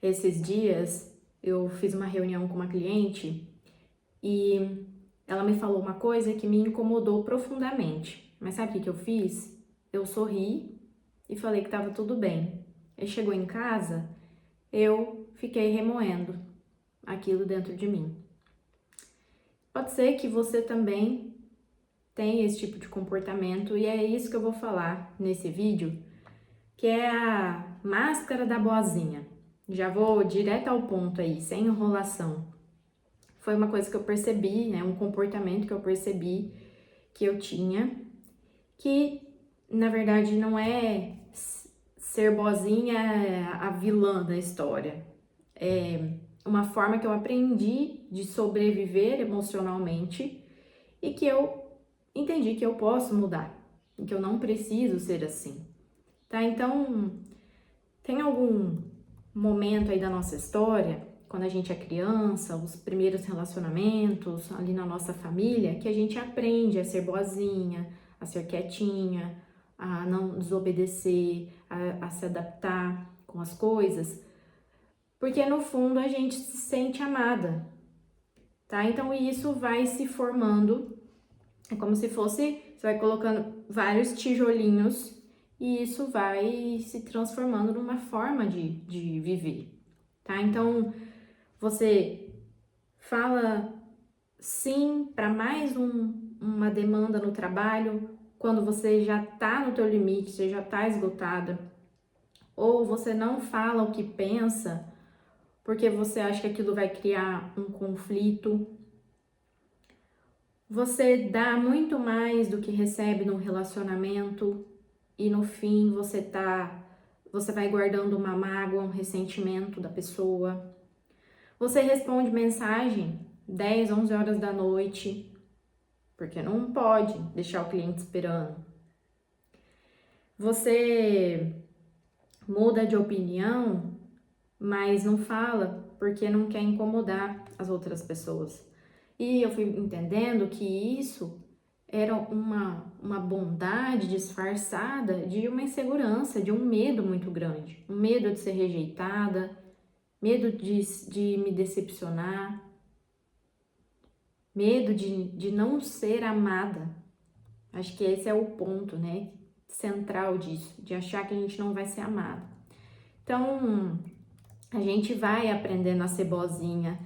Esses dias eu fiz uma reunião com uma cliente e ela me falou uma coisa que me incomodou profundamente. Mas sabe o que eu fiz? Eu sorri e falei que estava tudo bem. Aí chegou em casa, eu fiquei remoendo aquilo dentro de mim. Pode ser que você também tenha esse tipo de comportamento e é isso que eu vou falar nesse vídeo, que é a máscara da boazinha. Já vou direto ao ponto aí, sem enrolação. Foi uma coisa que eu percebi, né, um comportamento que eu percebi que eu tinha, que na verdade não é ser boazinha a vilã da história. É uma forma que eu aprendi de sobreviver emocionalmente e que eu entendi que eu posso mudar, e que eu não preciso ser assim, tá? Então, tem algum momento aí da nossa história, quando a gente é criança, os primeiros relacionamentos ali na nossa família, que a gente aprende a ser boazinha, a ser quietinha, a não desobedecer, a se adaptar com as coisas, porque no fundo a gente se sente amada, tá? Então isso vai se formando, é como se fosse, você vai colocando vários tijolinhos e isso vai se transformando numa forma de viver, tá? Então você fala sim para mais uma demanda no trabalho quando você já tá no teu limite, você já tá esgotada, ou você não fala o que pensa porque você acha que aquilo vai criar um conflito. Você dá muito mais do que recebe no relacionamento e no fim você vai guardando uma mágoa, um ressentimento da pessoa. Você responde mensagem 10, 11 horas da noite, porque não pode deixar o cliente esperando. Você muda de opinião, mas não fala porque não quer incomodar as outras pessoas. E eu fui entendendo que isso era uma bondade disfarçada de uma insegurança, de um medo muito grande. Um medo de ser rejeitada, medo de me decepcionar, medo de não ser amada. Acho que esse é o ponto, né, central disso, de achar que a gente não vai ser amada. Então, a gente vai aprendendo a ser boazinha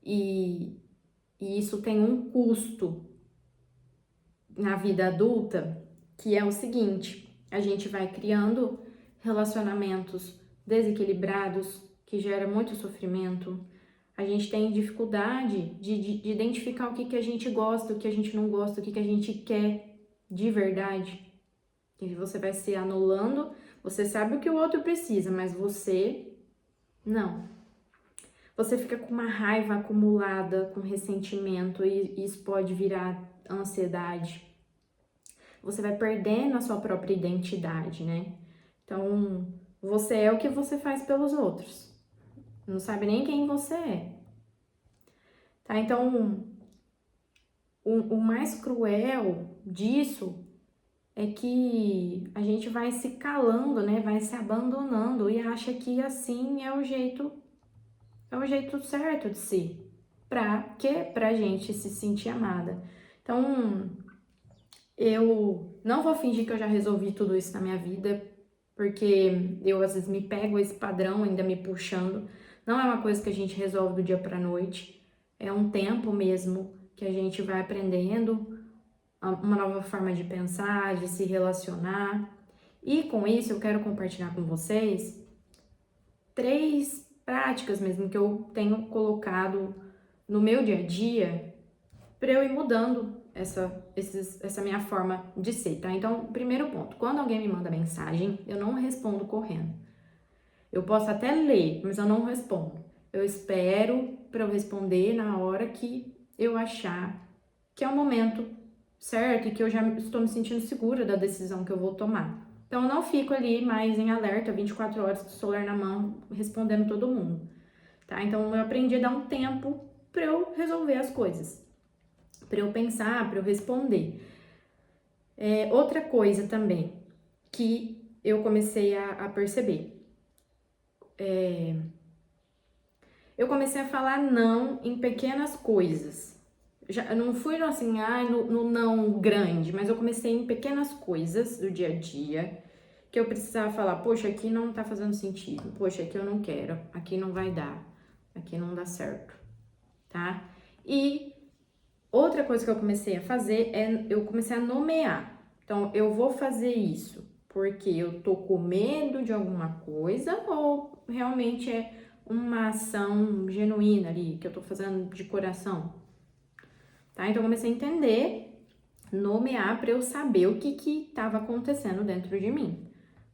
e isso tem um custo na vida adulta, que é o seguinte: a gente vai criando relacionamentos desequilibrados, que gera muito sofrimento. A gente tem dificuldade de identificar o que a gente gosta, o que a gente não gosta, o que a gente quer de verdade. E você vai se anulando, você sabe o que o outro precisa, mas você não. Você fica com uma raiva acumulada, com ressentimento, e isso pode virar ansiedade. Você vai perdendo a sua própria identidade, né? Então, você é o que você faz pelos outros. Não sabe nem quem você é. Tá? Então, o mais cruel disso é que a gente vai se calando, né? Vai se abandonando e acha que assim é o jeito certo de ser. Pra quê? Pra gente se sentir amada. Então, eu não vou fingir que eu já resolvi tudo isso na minha vida, porque eu às vezes me pego esse padrão ainda me puxando. Não é uma coisa que a gente resolve do dia pra noite. É um tempo mesmo que a gente vai aprendendo uma nova forma de pensar, de se relacionar. E com isso eu quero compartilhar com vocês 3 práticas mesmo que eu tenho colocado no meu dia a dia para eu ir mudando essa minha forma de ser, tá? Então, primeiro ponto, quando alguém me manda mensagem, eu não respondo correndo. Eu posso até ler, mas eu não respondo. Eu espero para eu responder na hora que eu achar que é o momento certo e que eu já estou me sentindo segura da decisão que eu vou tomar. Então, eu não fico ali mais em alerta, 24 horas com o celular na mão, respondendo todo mundo, tá? Então, eu aprendi a dar um tempo para eu resolver as coisas, para eu pensar, para eu responder. Outra coisa também que eu comecei a perceber, eu comecei a falar não em pequenas coisas. Já não fui assim, no não grande, mas eu comecei em pequenas coisas do dia a dia que eu precisava falar, poxa, aqui não tá fazendo sentido, poxa, aqui eu não quero, aqui não vai dar, aqui não dá certo, tá? E outra coisa que eu comecei a fazer é eu comecei a nomear. Então, eu vou fazer isso porque eu tô com medo de alguma coisa ou realmente é uma ação genuína ali que eu tô fazendo de coração, tá? Então, eu comecei a entender, nomear para eu saber o que que estava acontecendo dentro de mim,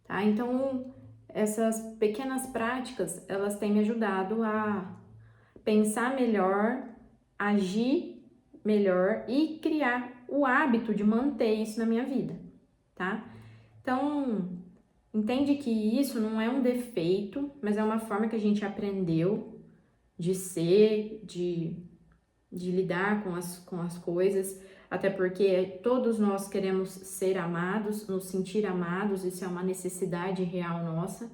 tá? Então, essas pequenas práticas, elas têm me ajudado a pensar melhor, agir melhor e criar o hábito de manter isso na minha vida, tá? Então, entende que isso não é um defeito, mas é uma forma que a gente aprendeu de ser, de lidar com as coisas, até porque todos nós queremos ser amados, nos sentir amados, isso é uma necessidade real nossa,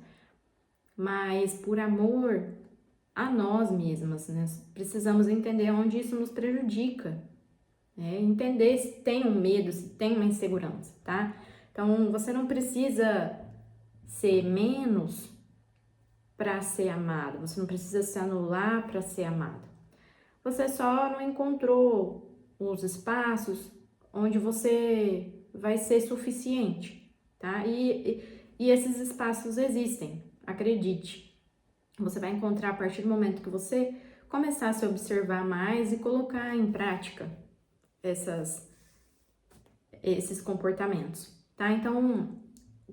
mas por amor a nós mesmas, né? Precisamos entender onde isso nos prejudica, né? Entender se tem um medo, se tem uma insegurança, tá? Então, você não precisa ser menos para ser amado, você não precisa se anular para ser amado. Você só não encontrou os espaços onde você vai ser suficiente, tá? E esses espaços existem, acredite. Você vai encontrar a partir do momento que você começar a se observar mais e colocar em prática esses comportamentos, tá? Então,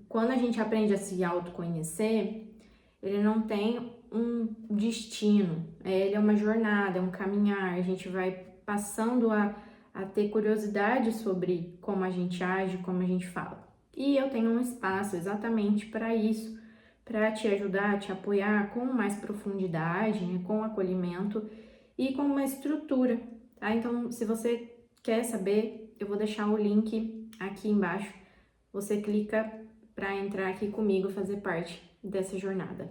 quando a gente aprende a se autoconhecer, ele não tem um destino, ele é uma jornada, é um caminhar, a gente vai passando a ter curiosidade sobre como a gente age, como a gente fala. E eu tenho um espaço exatamente para isso, para te ajudar, te apoiar com mais profundidade, né, com acolhimento e com uma estrutura, tá? Então, se você quer saber, eu vou deixar o link aqui embaixo. Você clica para entrar aqui comigo, fazer parte dessa jornada.